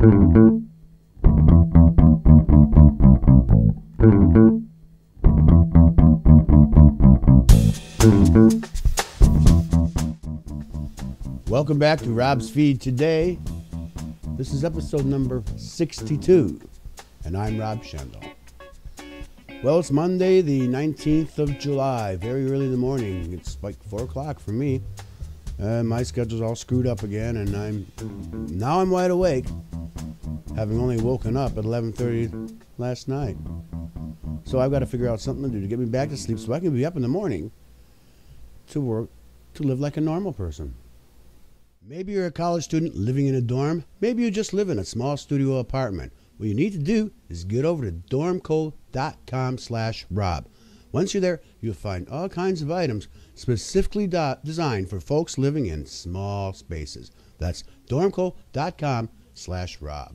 Welcome back to Rob's Feed today. This is episode number 62, and I'm Rob Schendel. Well, it's Monday, the 19th of July, very early in the morning. It's like 4 o'clock for me. My schedule's all screwed up again, and I'm wide awake, having only woken up at 11:30 last night. So I've got to figure out something to do to get me back to sleep so I can be up in the morning to work, to live like a normal person. Maybe you're a college student living in a dorm. Maybe you just live in a small studio apartment. What you need to do is get over to dormco.com/Rob. Once you're there, you'll find all kinds of items specifically designed for folks living in small spaces. That's dormco.com/Rob.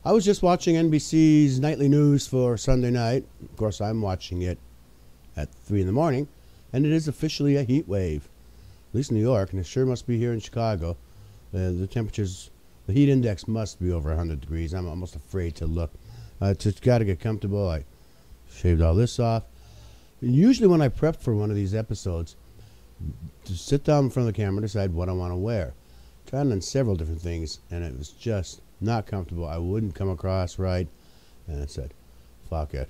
I was just watching NBC's nightly news for Sunday night. Of course, I'm watching it at 3 in the morning, and it is officially a heat wave. At least in New York, and it sure must be here in Chicago. The temperatures, the heat index must be over 100 degrees. I'm almost afraid to look. Just got to get comfortable. I shaved all this off. Usually when I prep for one of these episodes, to sit down in front of the camera and decide what I want to wear. Tried on several different things, and it was just not comfortable. I wouldn't come across right, and I said, fuck it.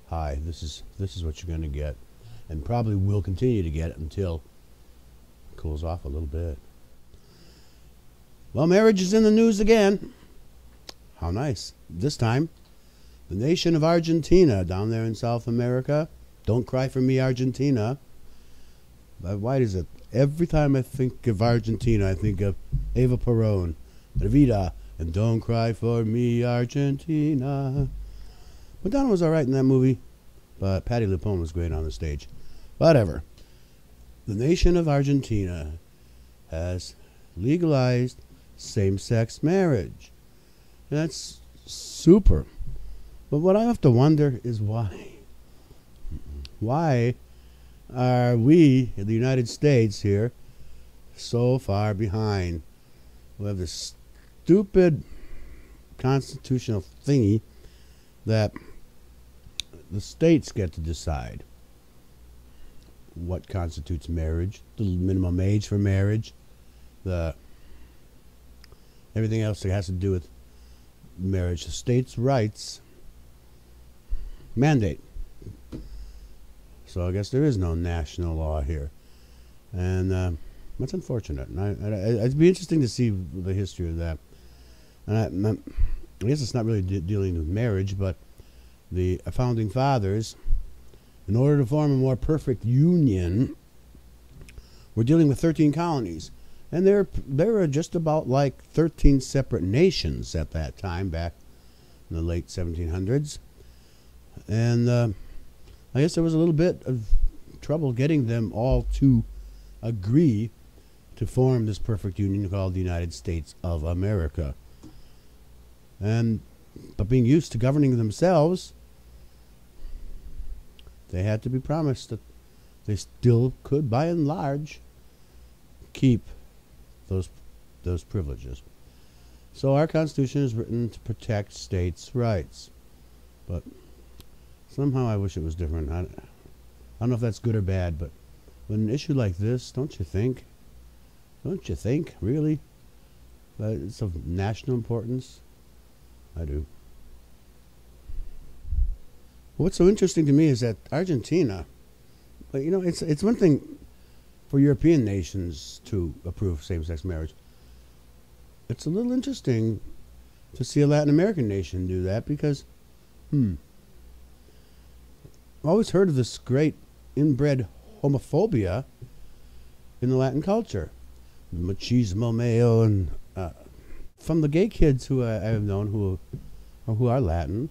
Hi, this is what you're going to get, and probably will continue to get it until cools off a little bit. Well, marriage is in the news again. How nice. This time, the nation of Argentina down there in South America. Don't cry for me, Argentina. Why is it? Every time I think of Argentina, I think of Eva Perón, Evita, and Don't Cry for Me, Argentina. Madonna was all right in that movie, but Patti LuPone was great on the stage. Whatever. The nation of Argentina has legalized same-sex marriage. And that's super. But what I have to wonder is why. Why are we in the United States here so far behind? We have this stupid constitutional thingy that the states get to decide what constitutes marriage, the minimum age for marriage, everything else that has to do with marriage. The states' rights mandate. So I guess there is no national law here, and that's unfortunate. And it'd be interesting to see the history of that. And I guess it's not really dealing with marriage, but the founding fathers, in order to form a more perfect union, we're dealing with 13 colonies. And there were just about like 13 separate nations at that time, back in the late 1700s. And I guess there was a little bit of trouble getting them all to agree to form this perfect union called the United States of America. But being used to governing themselves, they had to be promised that they still could, by and large, keep those privileges. So our Constitution is written to protect states' rights. But somehow I wish it was different. I don't know if that's good or bad, but with an issue like this, don't you think, really, that it's of national importance? I do. What's so interesting to me is that Argentina, you know, it's one thing for European nations to approve same-sex marriage. It's a little interesting to see a Latin American nation do that because, I've always heard of this great inbred homophobia in the Latin culture. Machismo male, and from the gay kids who I have known who are Latin,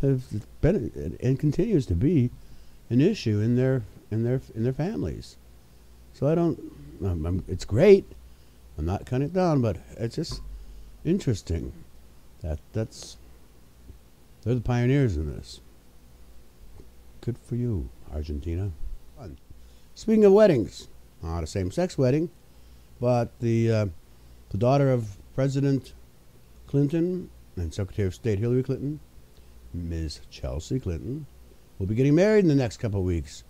have been and continues to be an issue in their families. So I don't. It's great. I'm not cutting it down, but it's just interesting that they're the pioneers in this. Good for you, Argentina. Fun. Speaking of weddings, not a same-sex wedding, but the daughter of President Clinton and Secretary of State Hillary Clinton, Ms. Chelsea Clinton, will be getting married in the next couple of weeks.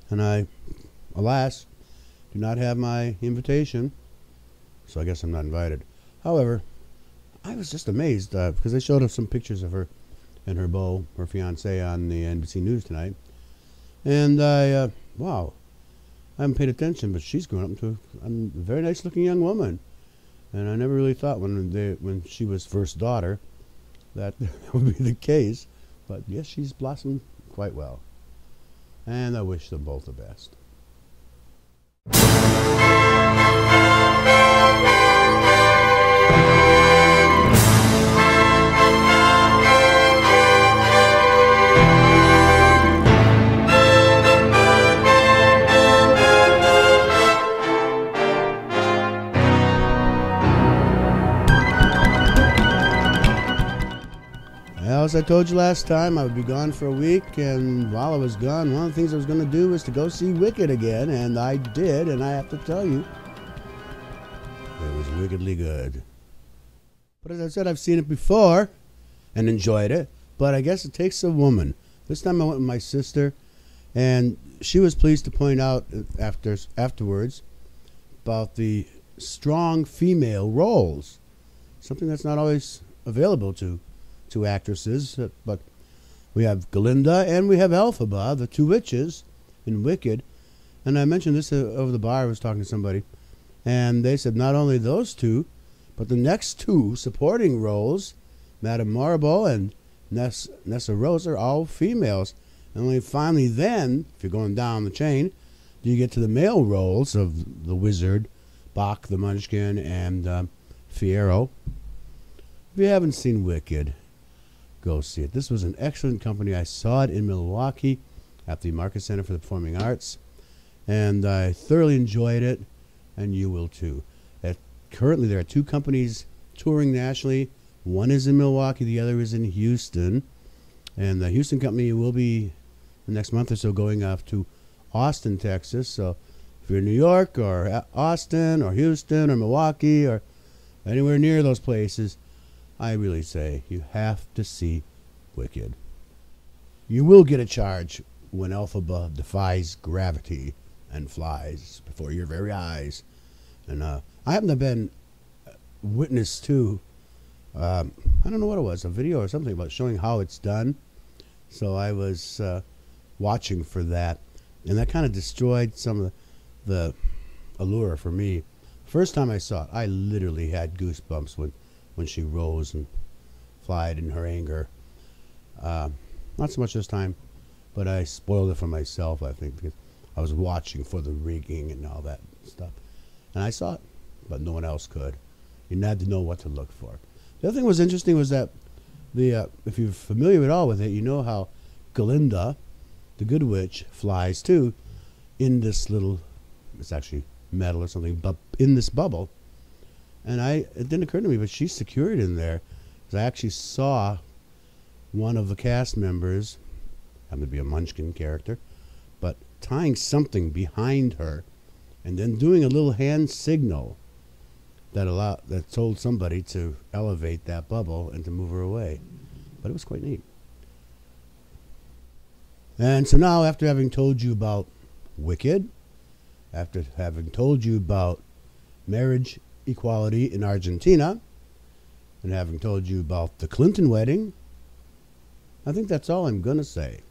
And I, alas, do not have my invitation, so I guess I'm not invited. However, I was just amazed because they showed us some pictures of her and her beau, her fiance, on the NBC News tonight. And wow, I haven't paid attention, but she's grown up into a very nice-looking young woman. And I never really thought when she was first daughter that would be the case. But yes, she's blossomed quite well. And I wish them both the best. Well, as I told you last time, I would be gone for a week, and while I was gone, one of the things I was going to do was to go see Wicked again, and I did, and I have to tell you, it was wickedly good. But as I said, I've seen it before and enjoyed it, but I guess it takes a woman. This time I went with my sister, and she was pleased to point out afterwards about the strong female roles, something that's not always available to actresses, but we have Galinda and we have Elphaba, the two witches in Wicked. And I mentioned this over the bar. I was talking to somebody, and they said not only those two, but the next two supporting roles, Madame Marble and Nessa Rose, are all females. And only finally then, if you're going down the chain, do you get to the male roles of the Wizard, Bach the Munchkin, and Fiyero. If you haven't seen Wicked, go see it. This was an excellent company. I saw it in Milwaukee at the Market Center for the Performing Arts, and I thoroughly enjoyed it, and you will too. Currently, there are two companies touring nationally. One is in Milwaukee, the other is in Houston, and the Houston company will be the next month or so going off to Austin, Texas. So if you're in New York or Austin or Houston or Milwaukee or anywhere near those places, I really say you have to see Wicked. You will get a charge when Elphaba defies gravity and flies before your very eyes. And I happen to have been witness to, I don't know what it was, a video or something about showing how it's done. So I was watching for that, and that kind of destroyed some of the allure for me. First time I saw it, I literally had goosebumps when she rose and flied in her anger. Not so much this time, but I spoiled it for myself, I think, because I was watching for the rigging and all that stuff. And I saw it, but no one else could. You had to know what to look for. The other thing that was interesting was that if you're familiar at all with it, you know how Galinda, the Good Witch, flies too in this little, it's actually metal or something, but in this bubble. And it didn't occur to me, but she's secured in there. Because I actually saw one of the cast members, happened to be a Munchkin character, but tying something behind her and then doing a little hand signal that told somebody to elevate that bubble and to move her away. But it was quite neat. And so now, after having told you about Wicked, after having told you about marriage equality in Argentina, and having told you about the Clinton wedding, I think that's all I'm going to say.